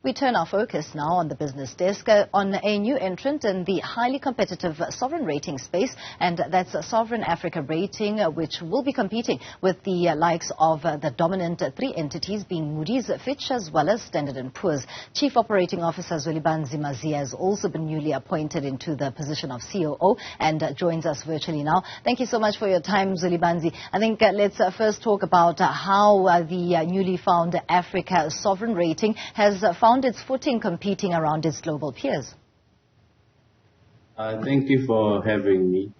We turn our focus now on the business desk on a new entrant in the highly competitive sovereign rating space, and that's Newzroom Afrika Rating, which will be competing with the likes of the dominant three entities being Moody's, Fitch, as well as Standard & Poor's. Chief Operating Officer Zwelibanzi Maziya has also been newly appointed into the position of COO and joins us virtually now. Thank you so much for your time, Zwelibanzi. I think let's first talk about how the newly found Africa Sovereign Rating has found its footing competing around its global peers. Thank you for having me.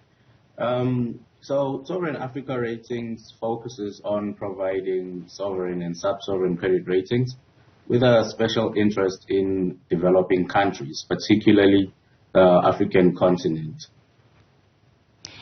So Newzroom Afrika Ratings focuses on providing sovereign and sub-sovereign credit ratings with a special interest in developing countries, particularly the African continent.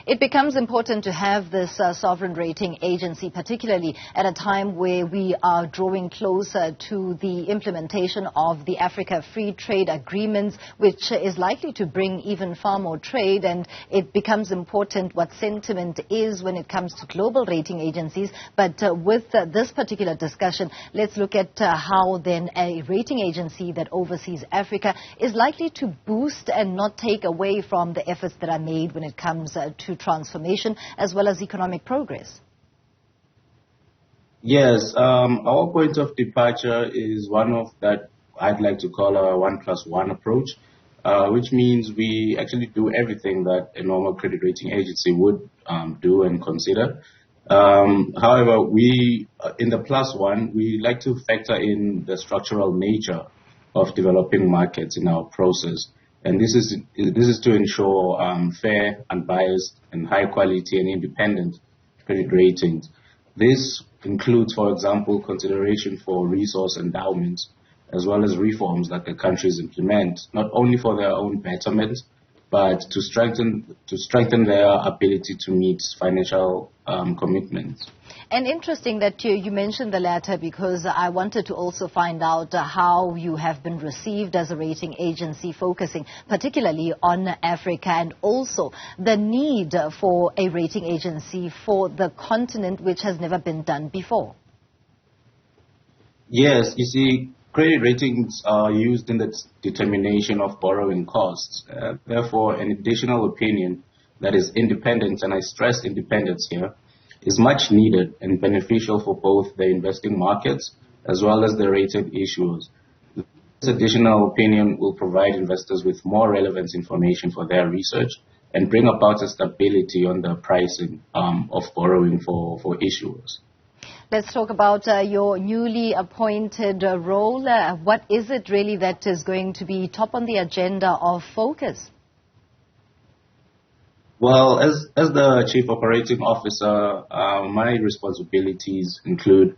It becomes important to have this sovereign rating agency, particularly at a time where we are drawing closer to the implementation of the Africa Free Trade Agreements, which is likely to bring even far more trade. And it becomes important what sentiment is when it comes to global rating agencies. But with this particular discussion, let's look at how then a rating agency that oversees Africa is likely to boost and not take away from the efforts that are made when it comes to transformation as well as economic progress. Yes, our point of departure is one of that I'd like to call a 1+1 approach, which means we actually do everything that a normal credit rating agency would do and consider. However, we, in the +1, we like to factor in the structural nature of developing markets in our process. And this is to ensure fair, unbiased, and high quality and independent credit ratings. This includes, for example, consideration for resource endowments, as well as reforms that the countries implement, not only for their own betterment, but to strengthen their ability to meet financial commitments. And interesting that you mentioned the latter, because I wanted to also find out how you have been received as a rating agency focusing particularly on Africa, and also the need for a rating agency for the continent, which has never been done before. Yes, you see, credit ratings are used in the determination of borrowing costs. Therefore, an additional opinion that is independent, and I stress independence here, is much needed and beneficial for both the investing markets as well as the rated issuers. This additional opinion will provide investors with more relevant information for their research and bring about a stability on the pricing of borrowing for issuers. Let's talk about your newly appointed role. What is it really that is going to be top on the agenda of focus? Well, as the Chief Operating Officer, my responsibilities include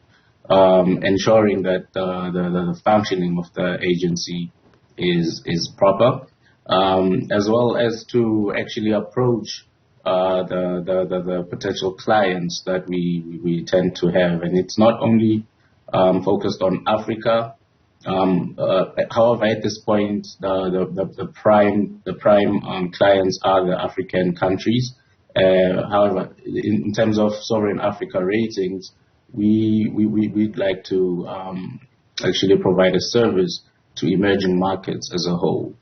ensuring that the functioning of the agency is proper, as well as to actually approach the potential clients that we tend to have. And it's not only focused on Africa. However, at this point, the prime clients are the African countries. However, in terms of Newzroom Afrika Ratings, we'd like to actually provide a service to emerging markets as a whole.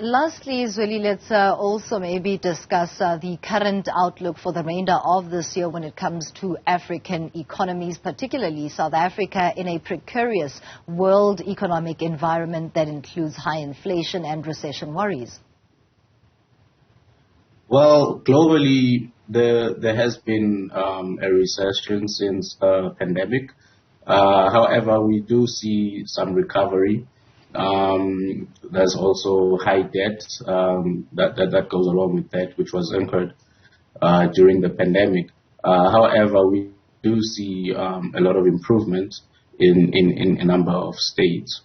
Lastly, Zweli, let's also maybe discuss the current outlook for the remainder of this year when it comes to African economies, particularly South Africa, in a precarious world economic environment that includes high inflation and recession worries. Well, globally, there has been a recession since the pandemic. However, we do see some recovery. There's also high debt that goes along with that, which was incurred during the pandemic. However, we do see a lot of improvement in a number of states.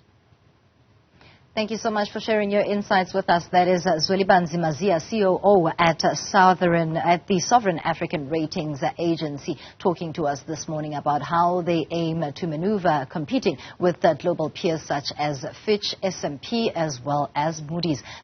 Thank you so much for sharing your insights with us. That is Zwelibanzi Maziya, COO at the Sovereign African Ratings Agency, talking to us this morning about how they aim to maneuver competing with global peers such as Fitch, S&P, as well as Moody's.